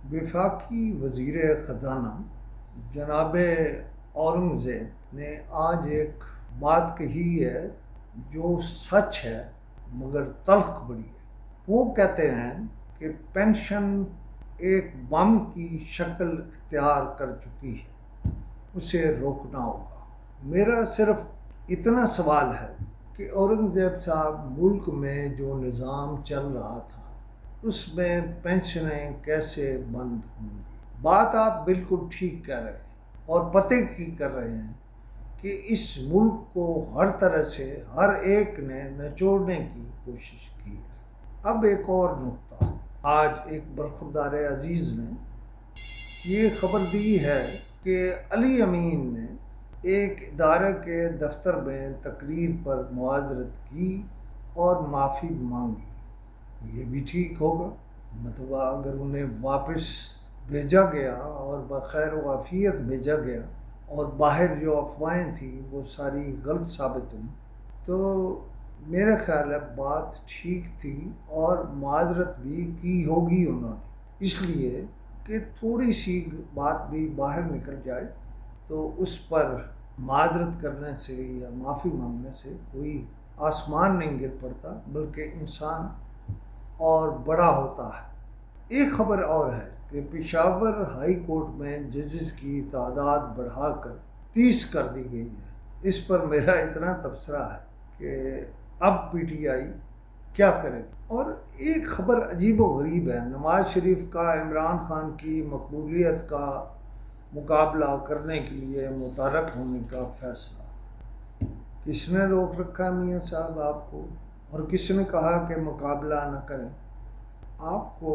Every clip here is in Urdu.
وفاقی وزیر خزانہ جناب اورنگزیب نے آج ایک بات کہی ہے جو سچ ہے مگر تلخ بڑی ہے۔ وہ کہتے ہیں کہ پینشن ایک بم کی شکل اختیار کر چکی ہے، اسے روکنا ہوگا۔ میرا صرف اتنا سوال ہے کہ اورنگزیب صاحب ملک میں جو نظام چل رہا تھا اس میں پینشنیں کیسے بند ہوں گی؟ بات آپ بالکل ٹھیک کہہ رہے ہیں اور پتے کی کر رہے ہیں کہ اس ملک کو ہر طرح سے ہر ایک نے نچوڑنے کی کوشش کی ہے۔ اب ایک اور نقطہ، آج ایک برخوردار عزیز نے یہ خبر دی ہے کہ علی امین نے ایک ادارے کے دفتر میں تقریر پر معذرت کی اور معافی مانگی۔ یہ بھی ٹھیک ہوگا، مطلب اگر انہیں واپس بھیجا گیا اور بخیر و عافیت بھیجا گیا اور باہر جو افواہیں تھیں وہ ساری غلط ثابت ہوئیں تو میرا خیال ہے بات ٹھیک تھی اور معذرت بھی کی ہوگی انہوں نے، اس لیے کہ تھوڑی سی بات بھی باہر نکل جائے تو اس پر معذرت کرنے سے یا معافی مانگنے سے کوئی آسمان نہیں گر پڑتا بلکہ انسان اور بڑا ہوتا ہے۔ ایک خبر اور ہے کہ پشاور ہائی کورٹ میں ججز کی تعداد بڑھا کر 30 کر دی گئی ہے۔ اس پر میرا اتنا تبصرہ ہے کہ اب پی ٹی آئی کیا کرے۔ اور ایک خبر عجیب و غریب ہے، نواز شریف کا عمران خان کی مقبولیت کا مقابلہ کرنے کے لیے متحرک ہونے کا فیصلہ۔ کس نے روک رکھا ہے میاں صاحب آپ کو، اور کس نے کہا کہ مقابلہ نہ کریں؟ آپ کو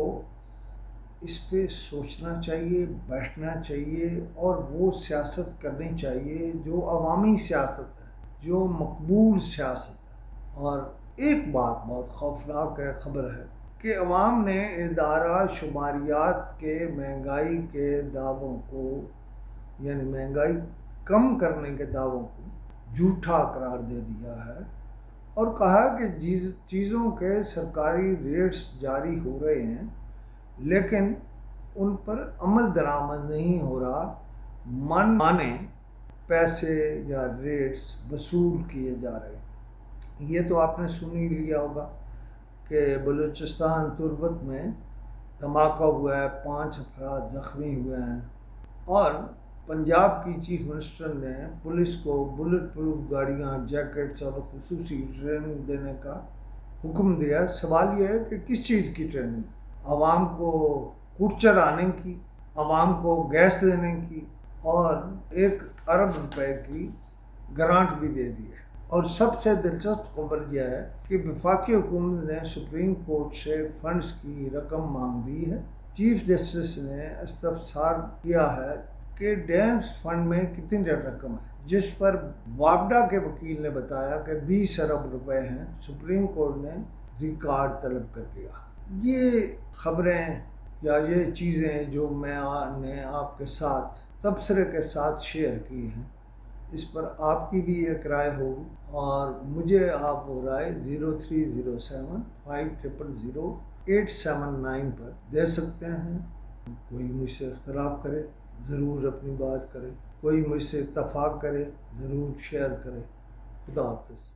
اس پہ سوچنا چاہیے، بیٹھنا چاہیے اور وہ سیاست کرنی چاہیے جو عوامی سیاست ہے، جو مقبول سیاست ہے۔ اور ایک بات بہت خوفناک خبر ہے کہ عوام نے ادارہ شماریات کے مہنگائی کے دعووں کو، یعنی مہنگائی کم کرنے کے دعووں کو جھوٹا قرار دے دیا ہے اور کہا کہ چیزوں کے سرکاری ریٹس جاری ہو رہے ہیں لیکن ان پر عمل درآمد نہیں ہو رہا، من مانے پیسے یا ریٹس وصول کیے جا رہے ہیں۔ یہ تو آپ نے سن ہی لیا ہوگا کہ بلوچستان تربت میں دھماکہ ہوا ہے، 5 افراد زخمی ہوئے ہیں، اور پنجاب کی چیف منسٹر نے پولیس کو بلٹ پروف گاڑیاں، جیکٹس اور خصوصی ٹریننگ دینے کا حکم دیا۔ سوال یہ ہے کہ کس چیز کی ٹریننگ؟ عوام کو کوٹ چڑھانے کی، عوام کو گیس دینے کی، اور 1 ارب روپے کی گرانٹ بھی دے دی ہے۔ اور سب سے دلچسپ خبر یہ ہے کہ وفاقی حکومت نے سپریم کورٹ سے فنڈز کی رقم مانگ لی ہے۔ چیف جسٹس نے استفسار کیا ہے کہ ڈیمز فنڈ میں کتنی رقم ہے، جس پر واپڈا کے وکیل نے بتایا کہ 20 ارب روپے ہیں۔ سپریم کورٹ نے ریکارڈ طلب کر لیا۔ یہ خبریں یا یہ چیزیں جو میں نے آپ کے ساتھ تبصرے کے ساتھ شیئر کی ہیں، اس پر آپ کی بھی ایک رائے ہوگی اور مجھے آپ وہ رائے 0307 5000 879 پر دے سکتے ہیں۔ کوئی مجھ سے اختلاف کرے ضرور اپنی بات کرے، کوئی مجھ سے اتفاق کرے ضرور شیئر کرے۔ خدا حافظ۔